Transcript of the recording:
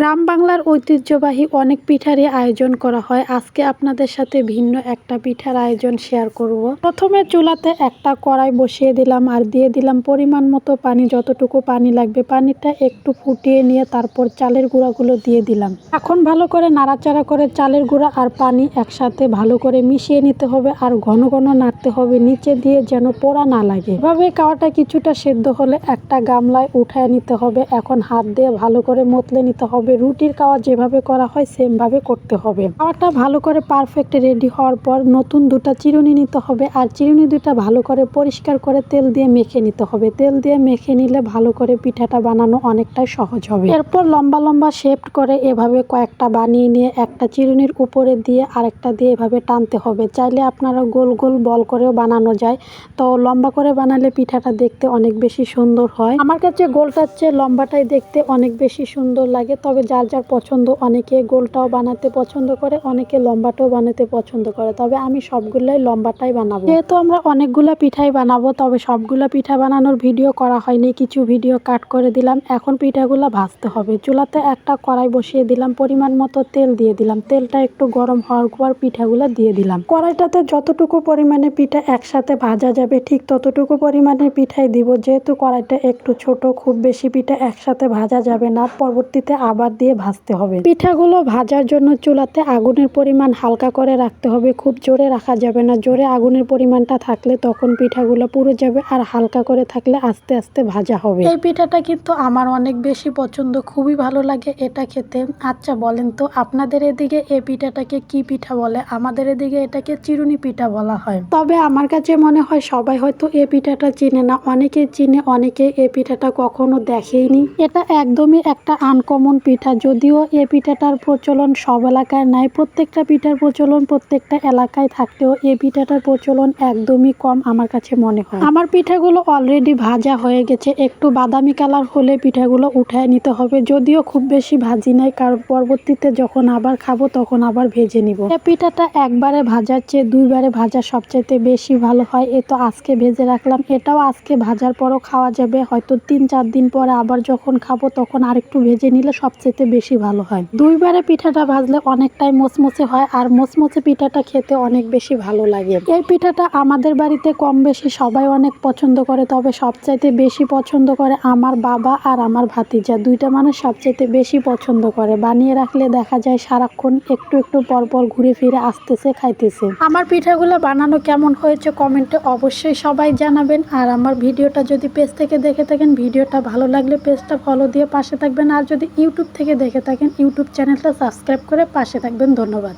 গ্রাম বাংলার ঐতিহ্যবাহী অনেক পিঠারই আয়োজন করা হয়। আজকে আপনাদের সাথে ভিন্ন একটা পিঠার আয়োজন শেয়ার করব। প্রথমে চুলাতে একটা কড়াই বসিয়ে দিলাম আর দিয়ে দিলাম পরিমাণ মতো পানি, যতটুকু পানি লাগবে। পানিটা একটু ফুটিয়ে নিয়ে তারপর চালের গুঁড়াগুলো দিয়ে দিলাম। এখন ভালো করে নাড়াচাড়া করে চালের গুঁড়া আর পানি একসাথে ভালো করে মিশিয়ে নিতে হবে আর ঘন ঘন নাড়তে হবে, নিচে দিয়ে যেন পোড়া না লাগে। এভাবে কাওয়াটা কিছুটা সেদ্ধ হলে একটা গামলায় উঠায় নিতে হবে। এখন হাত দিয়ে ভালো করে মতলে নিতে হবে। রুটির কাওয়া যেভাবে করা হয় সেম ভাবে করতে হবে। কাওয়াটা ভালো করে পারফেক্ট রেডি হওয়ার পর নতুন দুটা চিরুনি নিতে হবে আর চিরুনি দুটা ভালো করে পরিষ্কার করে তেল দিয়ে মেখে নিতে হবে। তেল দিয়ে মেখে নিলে ভালো করে পিঠাটা বানানো অনেকটাই সহজ হবে। এরপর লম্বা লম্বা শেপ করে এভাবে কয়েকটা বানিয়ে নিয়ে একটা চিরুনির উপরে দিয়ে আরেকটা দিয়ে এভাবে টানতে হবে। চাইলে আপনারা গোল গোল বল করেও বানানো যায়, তো লম্বা করে বানালে পিঠাটা দেখতে অনেক বেশি সুন্দর হয়। আমার কাছে গোলটার চেয়ে লম্বাটাই দেখতে অনেক বেশি সুন্দর লাগে, তবে যার যার পছন্দ। অনেকে গোলটাও বানাতে পছন্দ করে, অনেকে লম্বাটাও বানাতে পছন্দ করে, তবে আমি সবগুলাই লম্বাটাই বানাবো। যেহেতু আমরা অনেকগুলা পিঠাই বানাবো, তবে সবগুলা পিঠা বানানোর ভিডিও করা হয়নি, কিছু ভিডিও কাট করে দিলাম। এখন পিঠাগুলা ভাজতে হবে। চুলাতে একটা কড়াই বসিয়ে দিলাম, পরিমাণ মতো তেল দিয়ে দিলাম। তেলটা একটু গরম হওয়ার পর পিঠাগুলা দিয়ে দিলাম। কড়াইটাতে যতটুকু পরিমাণে পিঠা একসাথে ভাজা যাবে ঠিক ততটুকু পরিমাণে পিঠাই দিব। যেহেতু কড়াইটা একটু ছোট, খুব বেশি পিঠা একসাথে ভাজা যাবে না, পরবর্তীতে আবার দিয়ে ভাজতে হবে। পিঠাগুলো ভাজার জন্য চুলাতে আগুনের পরিমাণ হালকা করে রাখতে হবে, খুব জোরে রাখা যাবে না। জোরে আগুনের পরিমাণটা থাকলে তখন পিঠাগুলো পুড়ে যাবে, আর হালকা করে থাকলে আস্তে আস্তে ভাজা হবে। এই পিঠাটা কিন্তু আমার অনেক বেশি পছন্দ, খুবই ভালো লাগে এটা খেতে। আচ্ছা বলেন তো আপনাদের এদিকে এই পিঠাটাকে কি পিঠা বলে? আমাদের এদিকে এটাকে চিরুনি পিঠা বলা হয়। তবে আমার কাছে মনে হয় সবাই হয়তো এই পিঠাটা চিনে না, অনেকে চিনে, অনেকে এই পিঠাটা কখনো দেখেইনি। এটা একদমই একটা আনকমন পিঠা, যদিও এই পিঠাটার প্রচলন সব এলাকায় নাই। প্রত্যেকটা পিঠার প্রচলন প্রত্যেকটা এলাকায় থাকলেও এই পিঠাটার প্রচলন একদমই কম আমার কাছে মনে হয়। আমার পিঠাগুলো অলরেডি ভাজা হয়ে গেছে, একটু বাদামি কালার হলে পিঠাগুলো উঠায় নিতে হবে। যদিও খুব বেশি ভাজি নাই, কারণ পরবর্তীতে যখন আবার খাবো তখন আবার ভেজে নিব। এই পিঠাটা একবারে ভাজার চেয়ে দুইবারে ভাজা সবচাইতে বেশি ভালো হয়। এ তো আজকে ভেজে রাখলাম, এটাও আজকে ভাজার পরও খাওয়া যাবে। হয়তো 3-4 দিন পরে আবার যখন খাবো তখন আরেকটু ভেজে নিলে সবচাইতে বেশি ভালো হয়। দুইবারে পিঠাটা ভাজলে অনেকটাই মোচমোচে হয়, আর মোচমোচে পিঠাটা খেতে অনেক বেশি ভালো লাগে। এই পিঠাটা আমাদের বাড়িতে কম বেশি সবাই অনেক পছন্দ করে, তবে সবচাইতে বেশি পছন্দ করে আমার বাবা আর আমার ভাতিজা। দুইটা মানুষ সবচাইতে বেশি পছন্দ করে। বানিয়ে রাখলে দেখা যায় সারাক্ষণ একটু একটু পরপর ঘুরে ফিরে আসতেছে, খাইতেছে। আমার পিঠাগুলো বানানো কেমন হয়েছে কমেন্টে অবশ্যই সবাই জানাবেন। আর আমার ভিডিওটা যদি পেজ থেকে দেখে থাকেন, ভিডিওটা ভালো লাগলে পেজটা ফলো দিয়ে পাশে থাকবেন। আর যদি ইউটিউব থেকে দেখে থাকেন, ইউটিউব চ্যানেলটা সাবস্ক্রাইব করে পাশে থাকবেন। ধন্যবাদ।